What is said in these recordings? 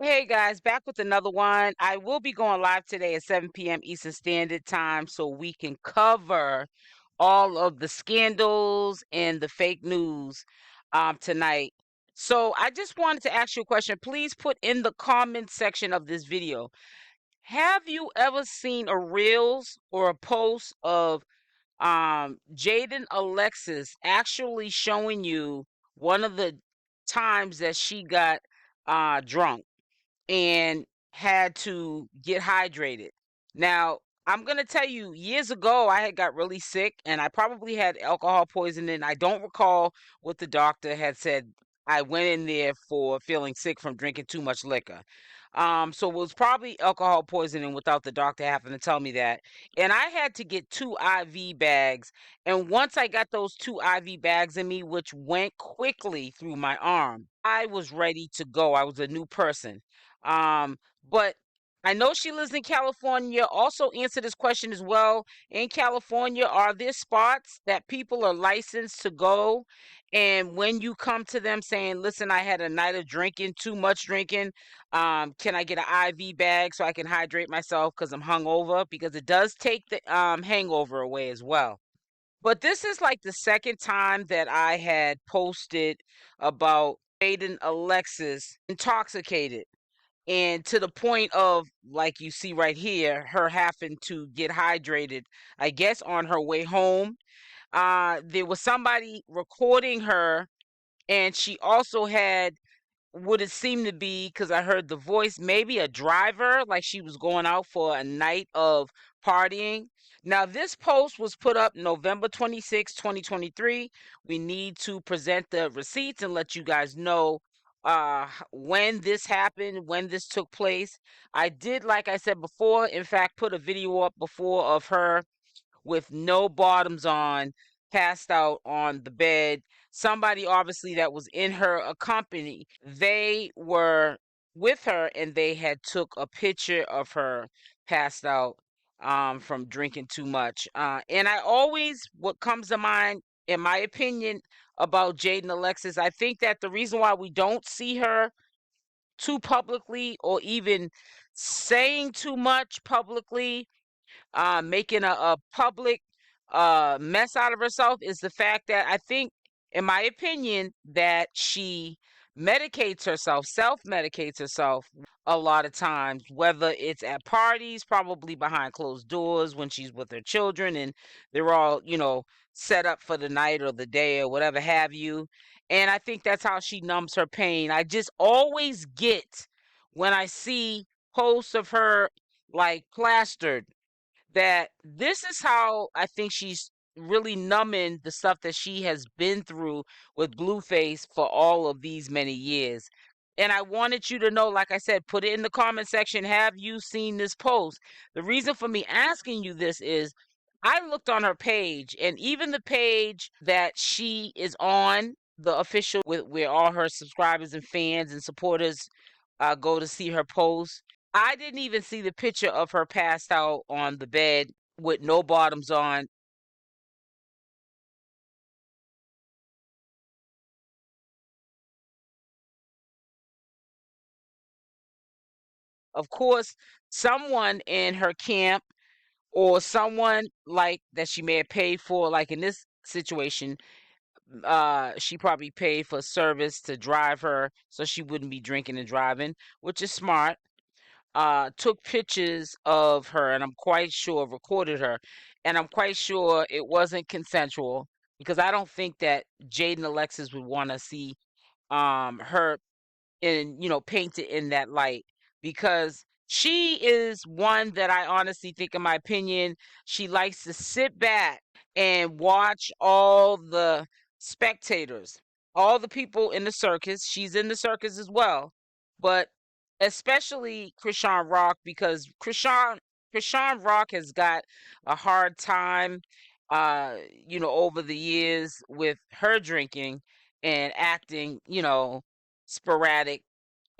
Hey guys, back with another one. I will be going live today at 7 p.m. Eastern Standard Time so we can cover all of the scandals and the fake news tonight. So I just wanted to ask you a question. Please put in the comment section of this video. Have you ever seen a reels or a post of Jaidyn Alexis actually showing you one of the times that she got drunk and had to get hydrated? Now, I'm going to tell you, years ago, I had got really sick and I probably had alcohol poisoning. I don't recall what the doctor had said. I went in there for feeling sick from drinking too much liquor. So it was probably alcohol poisoning without the doctor having to tell me that. And I had to get 2 IV bags. And once I got those 2 IV bags in me, which went quickly through my arm, I was ready to go. I was a new person. But I know she lives in California. Also, answer this question as well. In California, are there spots that people are licensed to go? And when you come to them saying, listen, I had a night of drinking, too much drinking, can I get an IV bag so I can hydrate myself because I'm hungover? Because it does take the hangover away as well. But this is like the second time that I had posted about Jayden Alexis intoxicated. And to the point of, like you see right here, her having to get hydrated, I guess, on her way home. There was somebody recording her, and she also had what it seemed to be, because I heard the voice, maybe a driver, like she was going out for a night of partying. Now, this post was put up November 26, 2023. We need to present the receipts and let you guys know when this happened, when this took place. I did, like I said before, in fact, put a video up before of her with no bottoms on, passed out on the bed. Somebody obviously that was in her company, they were with her and they had took a picture of her passed out from drinking too much. And I always, what comes to mind, in my opinion, about Jayden Alexis, I think that the reason why we don't see her too publicly or even saying too much publicly, making a public mess out of herself, is the fact that I think, in my opinion, that she medicates herself, self-medicates herself a lot of times, whether it's at parties, probably behind closed doors when she's with her children and they're all, set up for the night or the day or whatever have you. And I think that's how she numbs her pain. I just always get, when I see posts of her like plastered, that this is how I think she's really numbing the stuff that she has been through with Blueface for all of these many years. And I wanted you to know, like I said, put it in the comment section. Have you seen this post? The reason for me asking you this is I looked on her page, and even the page that she is on, the official, with where all her subscribers and fans and supporters go to see her post, I didn't even see the picture of her passed out on the bed with no bottoms on. Of course, someone in her camp or someone like that she may have paid for, like in this situation, she probably paid for service to drive her so she wouldn't be drinking and driving, which is smart. Took pictures of her, and I'm quite sure recorded her, and I'm quite sure it wasn't consensual, because I don't think that Jayden Alexis would want to see her in, painted in that light, because she is one that I honestly think, in my opinion, she likes to sit back and watch all the spectators, all the people in the circus. She's in the circus as well, but especially Chrisean Rock, because Chrisean Rock has got a hard time, over the years with her drinking and acting, sporadic,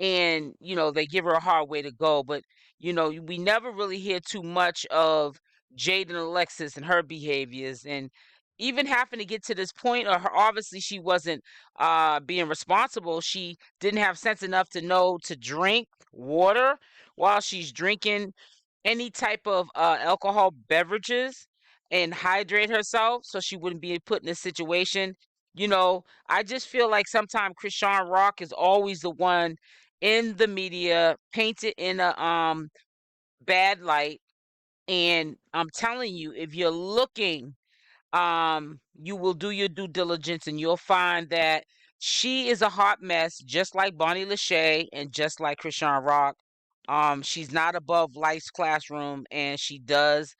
and they give her a hard way to go. But we never really hear too much of Jayden Alexis and her behaviors. And even having to get to this point, or her, obviously she wasn't being responsible. She didn't have sense enough to know to drink water while she's drinking any type of alcohol beverages and hydrate herself so she wouldn't be put in a situation. I just feel like sometimes Chrisean Rock is always the one in the media painted in a bad light. And I'm telling you, if you're looking, you will do your due diligence and you'll find that she is a hot mess, just like Bonnie Lachey and just like Chrisean Rock. She's not above life's classroom, and she does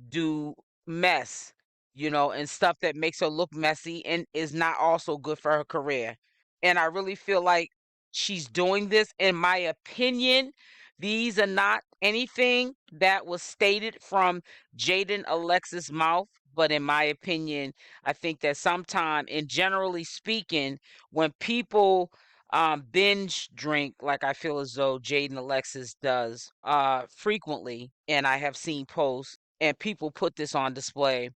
do mess, and stuff that makes her look messy and is not also good for her career. And I really feel like she's doing this, in my opinion. These are not anything that was stated from Jaidyn Alexis' mouth, but in my opinion, I think that sometime, and generally speaking, when people binge drink, like I feel as though Jaidyn Alexis does frequently, and I have seen posts and people put this on display,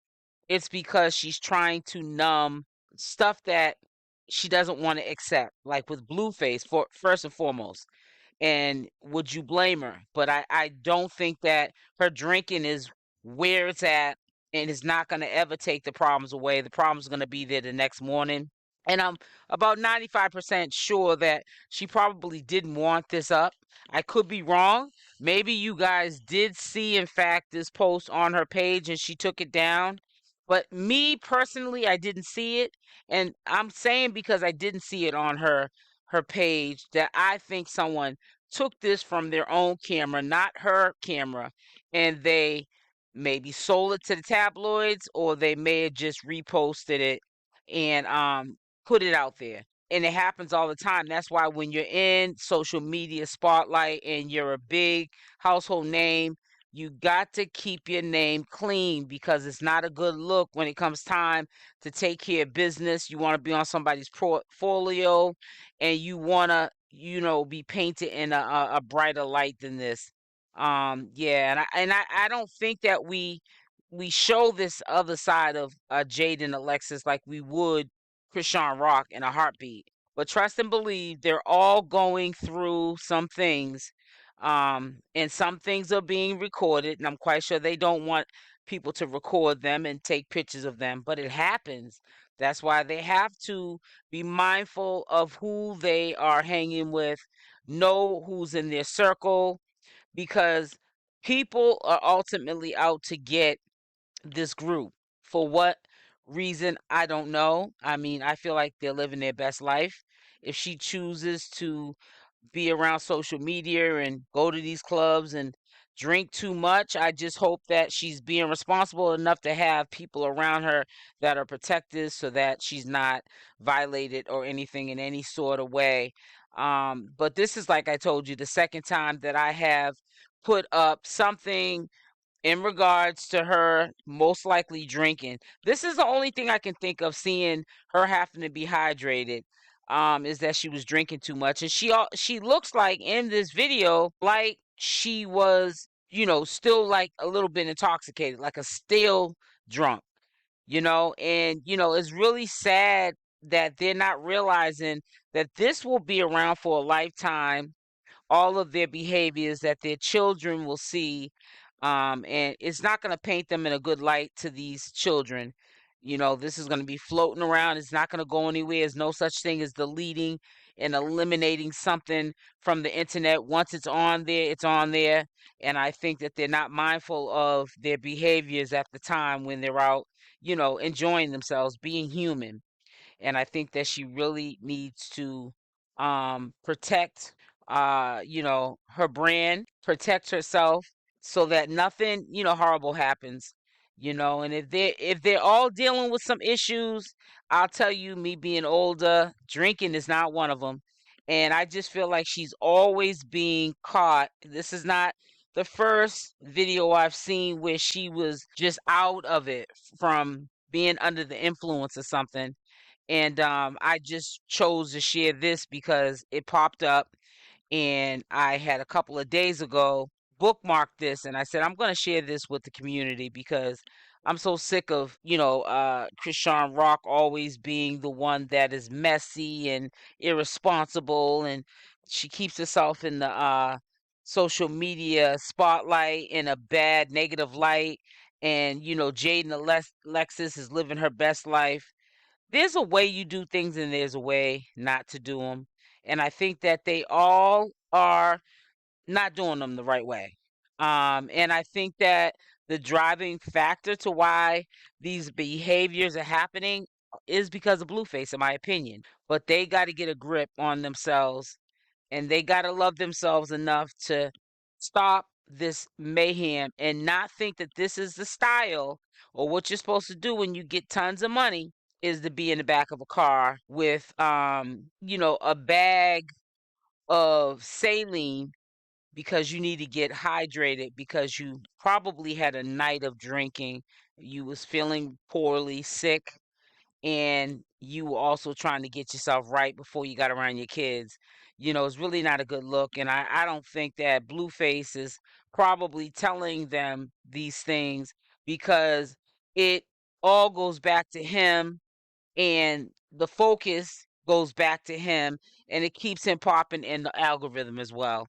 it's because she's trying to numb stuff that she doesn't want to accept, like with Blueface, for first and foremost. And would you blame her? But I don't think that her drinking is where it's at, and is not going to ever take the problems away. The problems are going to be there the next morning. And I'm about 95% sure that she probably didn't want this up. I could be wrong. Maybe you guys did see, in fact, this post on her page and she took it down. But me personally, I didn't see it. And I'm saying, because I didn't see it on her page, that I think someone took this from their own camera, not her camera, and they maybe sold it to the tabloids, or they may have just reposted it and put it out there. And it happens all the time. That's why when you're in social media spotlight and you're a big household name, you got to keep your name clean, because it's not a good look when it comes time to take care of business. You want to be on somebody's portfolio, and you want to, be painted in a brighter light than this. Yeah, and I don't think that we show this other side of Jaidyn Alexis like we would Chrisean Rock in a heartbeat. But trust and believe, they're all going through some things. And some things are being recorded, and I'm quite sure they don't want people to record them and take pictures of them, but it happens. That's why they have to be mindful of who they are hanging with, know who's in their circle, because people are ultimately out to get this group. For what reason, I don't know. I mean, I feel like they're living their best life. If she chooses to be around social media and go to these clubs and drink too much, I just hope that she's being responsible enough to have people around her that are protected, so that she's not violated or anything in any sort of way. But this is, like I told you, the second time that I have put up something in regards to her most likely drinking. This is the only thing I can think of seeing her having to be hydrated. Is that she was drinking too much, and she looks like in this video like she was, still like a little bit intoxicated, like a still drunk. And it's really sad that they're not realizing that this will be around for a lifetime. All of their behaviors that their children will see, and it's not going to paint them in a good light to these children. This is going to be floating around. It's not going to go anywhere. There's no such thing as deleting and eliminating something from the internet. Once it's on there, it's on there. And I think that they're not mindful of their behaviors at the time when they're out, enjoying themselves, being human. And I think that she really needs to protect her brand, protect herself, so that nothing, horrible happens. And if they're all dealing with some issues, I'll tell you, me being older, drinking is not one of them. And I just feel like she's always being caught. This is not the first video I've seen where she was just out of it from being under the influence of something. And I just chose to share this because it popped up, and I had a couple of days ago bookmarked this, and I said I'm going to share this with the community because I'm so sick of, Chrisean Rock always being the one that is messy and irresponsible, and she keeps herself in the social media spotlight in a bad, negative light. And Jaidyn Alexis is living her best life. There's a way you do things, and there's a way not to do them. And I think that they all are not doing them the right way. And I think that the driving factor to why these behaviors are happening is because of Blueface, in my opinion. But they got to get a grip on themselves, and they got to love themselves enough to stop this mayhem and not think that this is the style or what you're supposed to do when you get tons of money is to be in the back of a car with a bag of saline because you need to get hydrated because you probably had a night of drinking, you was feeling poorly, sick, and you were also trying to get yourself right before you got around your kids. It's really not a good look. And I don't think that Blueface is probably telling them these things because it all goes back to him, and the focus goes back to him, and it keeps him popping in the algorithm as well.